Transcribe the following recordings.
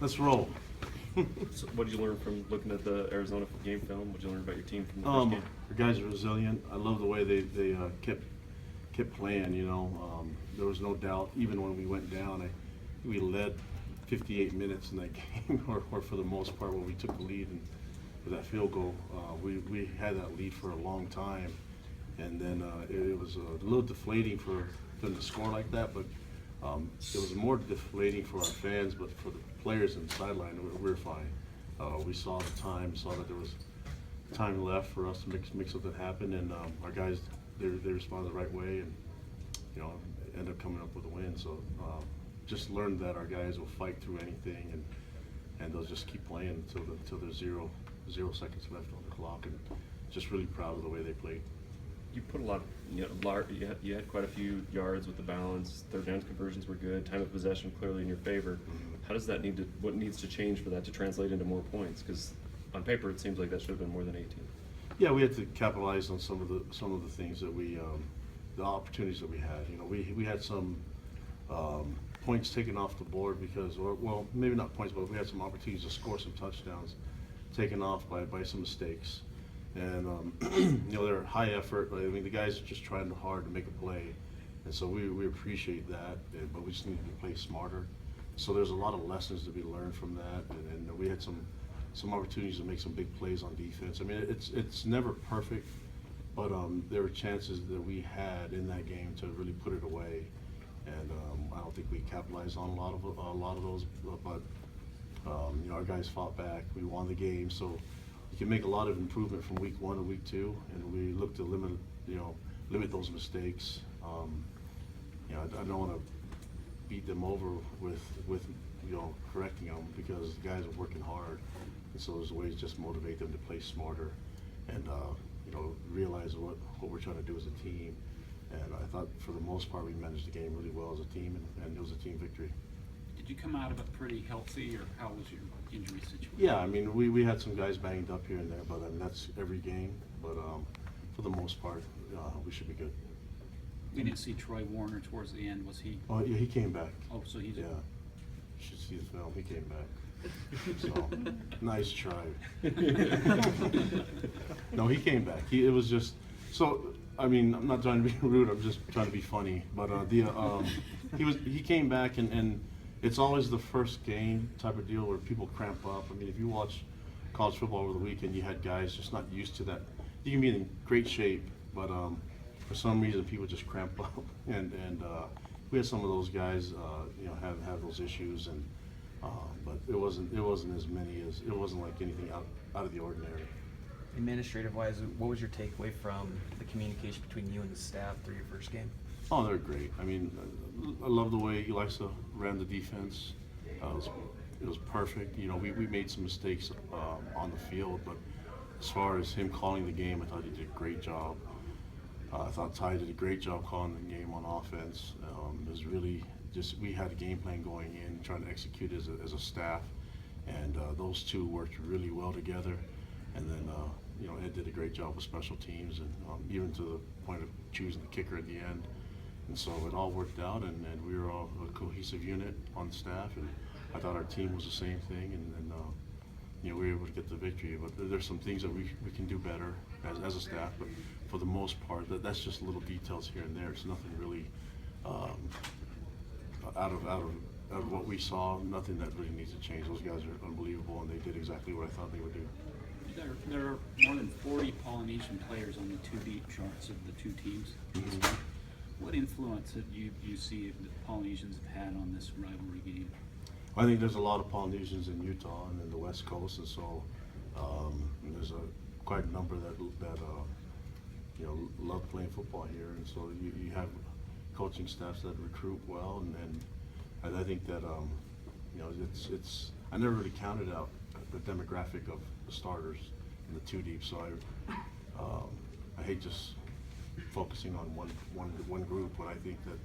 Let's roll. So what did you learn from looking at the Arizona game film? What did you learn about your team from the first game? The guys are resilient. I love the way they kept playing. There was no doubt, even when we went down, we led 58 minutes in that game, or for the most part, when we took the lead and with that field goal, we had that lead for a long time, and then it was a little deflating for them to score like that, but it was more deflating for our fans, but for the players in the sideline, we were fine. We saw the time, saw that there was time left for us to make something happen, and our guys, they responded the right way, and ended up coming up with a win. So just learned that our guys will fight through anything, and they'll just keep playing until there's zero seconds left on the clock, and just really proud of the way they played. You put a lot, you had quite a few yards with the balance. Third down conversions were good. Time of possession clearly in your favor. Mm-hmm. How does that what needs to change for that to translate into more points? Because on paper it seems like that should have been more than 18. Yeah, we had to capitalize on some of the things that the opportunities that we had. We had some points taken off the board because, well, maybe not points, but we had some opportunities to score some touchdowns taken off by some mistakes. And they're high effort. I mean, the guys are just trying hard to make a play, and so we appreciate that. But we just need to play smarter. So there's a lot of lessons to be learned from that, and we had some opportunities to make some big plays on defense. I mean, it's never perfect, but there were chances that we had in that game to really put it away, and I don't think we capitalized on a lot of those. But our guys fought back. We won the game, so you can make a lot of improvement from week 1 to week 2, and we look to limit those mistakes. I don't want to beat them over with correcting them, because the guys are working hard, and so there's ways to just motivate them to play smarter and realize what we're trying to do as a team. And I thought for the most part we managed the game really well as a team, and it was a team victory. Did you come out of it pretty healthy, or how was your injury situation? Yeah, I mean, we had some guys banged up here and there, but I mean, that's every game. But for the most part, we should be good. We didn't see Troy Warner towards the end, was he? Oh yeah, he came back. Oh, so he's Yeah, you should see the film. He came back. So nice try. No, he came back. It was just so. I mean, I'm not trying to be rude. I'm just trying to be funny. But he came back, and it's always the first game type of deal where people cramp up. I mean, if you watch college football over the weekend, you had guys just not used to that. You can be in great shape, but for some reason people just cramp up, and we had some of those guys, have those issues, and but it wasn't as many as it wasn't like anything out of the ordinary. Administrative-wise, what was your takeaway from the communication between you and the staff through your first game? Oh, they're great. I mean, I love the way Elisa ran the defense. It was perfect. We made some mistakes on the field, but as far as him calling the game, I thought he did a great job. I thought Ty did a great job calling the game on offense. It was really just, we had a game plan going in, trying to execute as a staff, and those two worked really well together. And then Ed did a great job with special teams, and even to the point of choosing the kicker at the end. And so it all worked out, and we were all a cohesive unit on staff, and I thought our team was the same thing, and we were able to get the victory. But there's some things that we can do better as a staff, but for the most part, that's just little details here and there. It's nothing really out of what we saw, nothing that really needs to change. Those guys are unbelievable, and they did exactly what I thought they would do. There are more than 40 Polynesian players on the two deep charts of the two teams. Mm-hmm. What influence have you see the Polynesians have had on this rivalry game? I think there's a lot of Polynesians in Utah and in the West Coast, and so there's quite a number that love playing football here, and so you have coaching staffs that recruit well, and I think that it's I never really counted out the demographic of the starters in the two deep, so I hate just focusing on one group, but I think that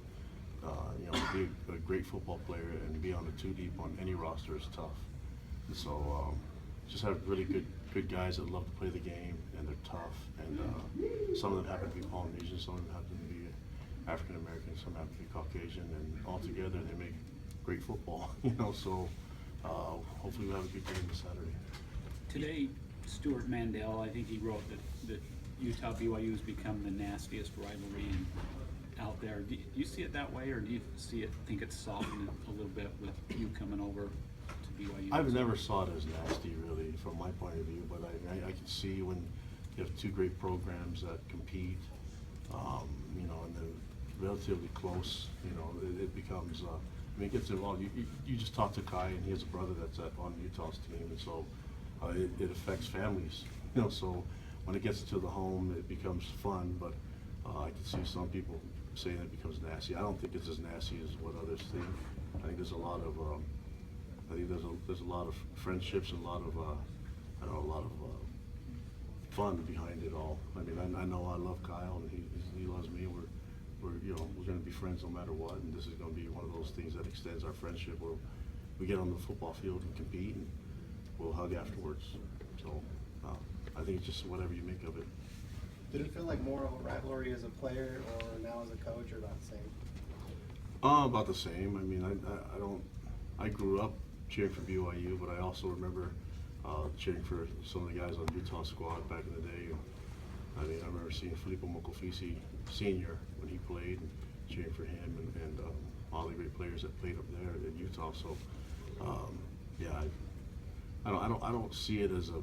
to be a great football player and be on the two deep on any roster is tough. And so just have really good guys that love to play the game, and they're tough, and some of them happen to be Polynesian, some of them happen to be African American, some happen to be Caucasian, and all together they make great football. So hopefully we'll have a good game this Saturday. Today, Stuart Mandel, I think he wrote that Utah BYU has become the nastiest rivalry out there. Do you see it that way, or do you think it's softened a little bit with you coming over to BYU? I've never saw it as nasty, really, from my point of view, but I can see when you have two great programs that compete, you know, and they're relatively close, you know, it becomes, I mean, it gets involved. You just talk to Kai, and he has a brother that's on Utah's team, and so it affects families, you know, so when it gets to the home, it becomes fun, but I can see some people saying it becomes nasty. I don't think it's as nasty as what others think. I think there's a lot of, there's a lot of friendships and a lot of, I don't know, a lot of fun behind it all. I mean, I know I love Kyle, and he loves me. We're you know, we're going to be friends no matter what, and this is going to be one of those things that extends our friendship where we get on the football field and compete, and we'll hug afterwards. So I think it's just whatever you make of it. Did it feel like more of a rivalry as a player or now as a coach, or about the same? About the same. I mean, I grew up cheering for BYU, but I also remember cheering for some of the guys on the Utah squad back in the day. I mean, I remember seeing Filippo Mokofisi Sr. when he played, and cheering for him, and all the great players that played up there in Utah. So, yeah, I don't see it as a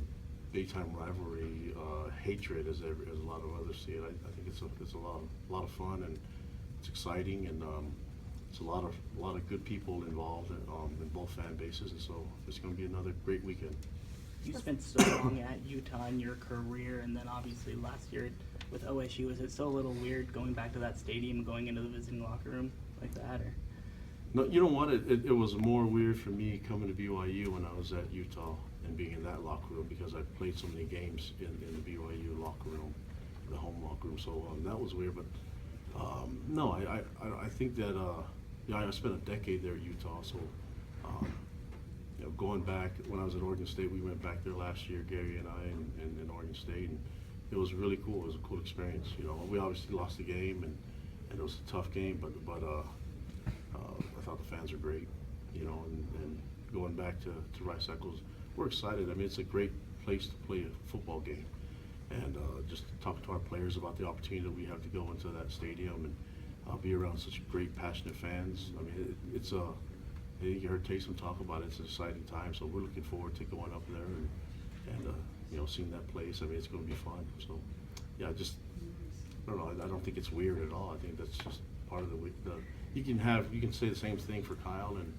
big-time rivalry, hatred as a lot of others see it. I think it's a lot of fun, and it's exciting, and it's a lot of good people involved in both fan bases, and so it's going to be another great weekend. You spent so long at Utah in your career, and then obviously last year with OSU. Was it still a little weird going back to that stadium, going into the visiting locker room like that, or? No, you know what? It was more weird for me coming to BYU when I was at Utah and being in that locker room, because I played so many games in the BYU locker room, the home locker room. So that was weird. But no, I think that yeah, I spent a decade there at Utah. So you know, going back when I was at Oregon State, we went back there last year, Gary and I, and in Oregon State, and it was really cool. It was a cool experience. You know, we obviously lost the game, and it was a tough game, but I thought the fans are great, you know, and going back to Rice Eccles, we're excited. I mean, it's a great place to play a football game, and just talk to our players about the opportunity that we have to go into that stadium and be around such great, passionate fans. I mean, it's a, I think you heard Taysom talk about it. It's an exciting time, so we're looking forward to going up there and you know, seeing that place. I mean, it's going to be fun. So, yeah, I don't know. I don't think it's weird at all. I think that's just part of the you can say the same thing for Kyle and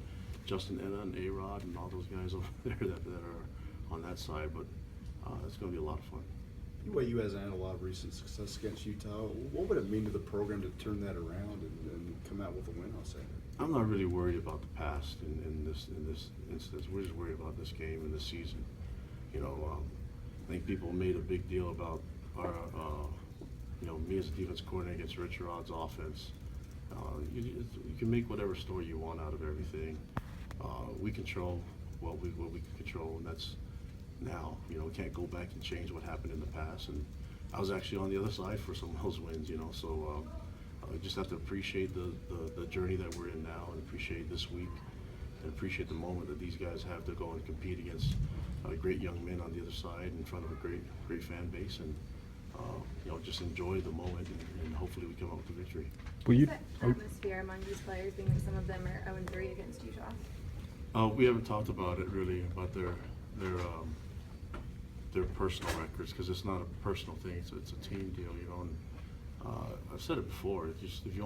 Justin Enna and A-Rod and all those guys over there that are on that side, but it's going to be a lot of fun. BYU has had a lot of recent success against Utah. What would it mean to the program to turn that around and come out with a win on Saturday? I'm not really worried about the past in this instance. We're just worried about this game and this season. You know, I think people made a big deal about our, you know, me as a defense coordinator against Richard Rod's offense. You can make whatever story you want out of everything. We control what we can control, and that's now. You know, we can't go back and change what happened in the past. And I was actually on the other side for some of those wins. You know, so we just have to appreciate the journey that we're in now, and appreciate this week, and appreciate the moment that these guys have to go and compete against great young men on the other side in front of a great fan base, and you know, just enjoy the moment, and hopefully we come out with a victory. What's that atmosphere among these players, being that some of them are 0-3 against Utah? We haven't talked about it really, about their personal records, because it's not a personal thing. It's a team deal, you know. And I've said it before. It's just, if you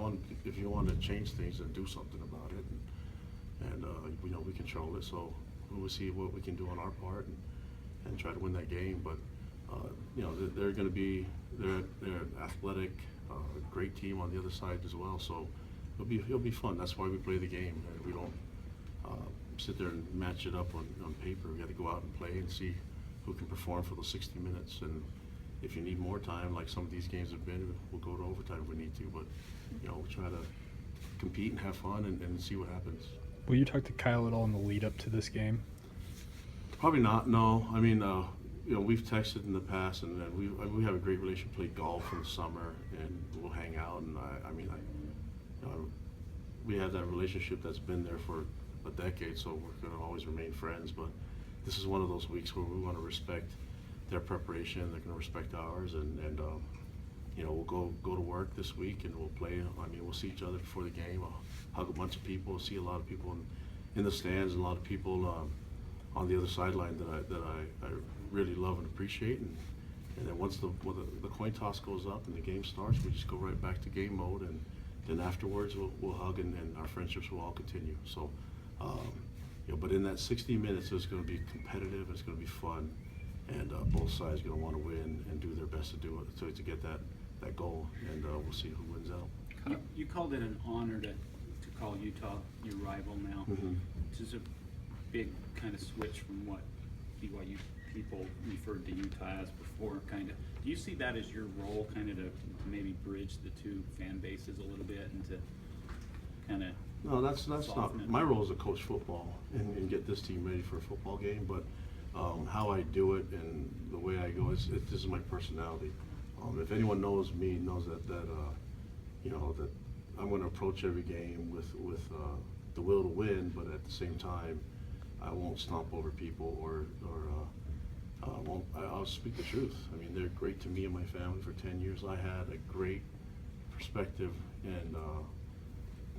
want to change things, then do something about it. And you know, we control it, so we'll see what we can do on our part and try to win that game. But you know, they're going to be they're an athletic, great team on the other side as well. So it'll be fun. That's why we play the game. And we don't sit there and match it up on paper. We got to go out and play and see who can perform for those 60 minutes. And if you need more time, like some of these games have been, we'll go to overtime if we need to. But you know, we'll try to compete and have fun and see what happens. Will you talk to Kyle at all in the lead up to this game? Probably not. No. I mean, you know, we've texted in the past, and we have a great relationship. Play golf in the summer, and we'll hang out. And I mean, we have that relationship that's been there for a decade, so we're gonna always remain friends, but this is one of those weeks where we wanna respect their preparation, they're gonna respect ours, and you know, we'll go to work this week and we'll play. I mean, we'll see each other before the game. I'll hug a bunch of people, see a lot of people in the stands, and a lot of people on the other sideline that I really love and appreciate. And then once the coin toss goes up and the game starts, we just go right back to game mode, and then afterwards we'll hug, and our friendships will all continue. So, you know, but in that 60 minutes, it's going to be competitive. It's going to be fun, and both sides are going to want to win and do their best to do it to get that goal, and we'll see who wins out. You called it an honor to call Utah your rival now. Mhm. This is a big kind of switch from what BYU people referred to Utah as before, kind of. Do you see that as your role, kind of to maybe bridge the two fan bases a little bit and to kind of? No, that's not, soften it? my role is to coach football and get this team ready for a football game, but how I do it and the way I go, this is my personality. If anyone knows me, knows that you know, that I'm going to approach every game with the will to win, but at the same time, I won't stomp over people or I'll speak the truth. I mean, they're great to me and my family for 10 years. I had a great perspective, and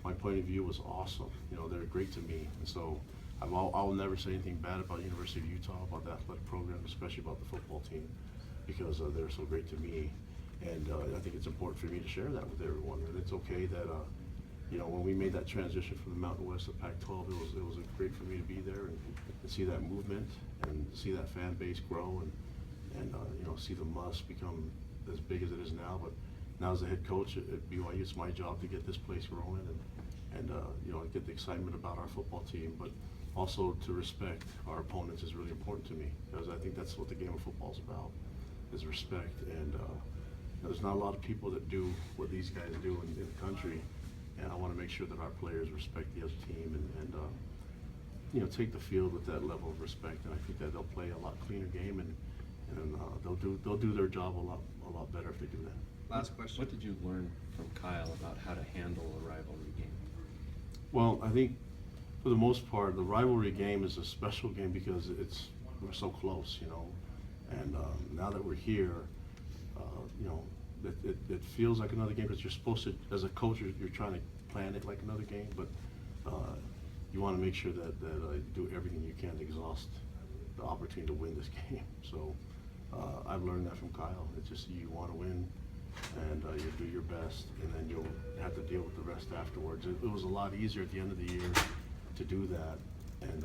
my point of view was awesome. You know, they're great to me, and so I'll never say anything bad about University of Utah, about the athletic program, especially about the football team, because they're so great to me. And I think it's important for me to share that with everyone. And it's okay that, you know, when we made that transition from the Mountain West to Pac-12, it was great for me to be there and see that movement and see that fan base grow and you know, see the Must become as big as it is now. But now as a head coach at BYU, it's my job to get this place growing and you know, get the excitement about our football team. But also to respect our opponents is really important to me, because I think that's what the game of football is about, is respect. And there's not a lot of people that do what these guys do in the country, and I want to make sure that our players respect the other team and you know, take the field with that level of respect. And I think that they'll play a lot cleaner game, and they'll do their job a lot better if they do that. Last question. What did you learn from Kyle about how to handle a rivalry game? Well, I think for the most part, the rivalry game is a special game because we're so close, you know. And now that we're here, you know, it feels like another game, because you're supposed to, as a coach, you're trying to plan it like another game, but you want to make sure that I do everything you can to exhaust the opportunity to win this game. So I've learned that from Kyle. It's just you want to win, and you do your best, and then you'll have to deal with the rest afterwards. It was a lot easier at the end of the year to do that and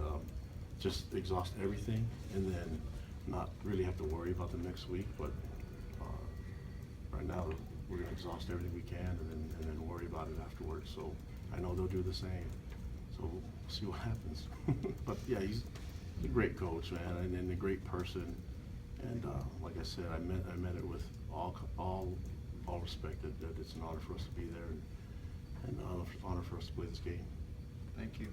just exhaust everything, and then not really have to worry about the next week. But right now, we're going to exhaust everything we can, and then worry about it afterwards. So I know they'll do the same. So we'll see what happens. But yeah, he's a great coach, man, and a great person. And like I said, I meant it with all respect, that it's an honor for us to be there, and an honor for us to play this game. Thank you.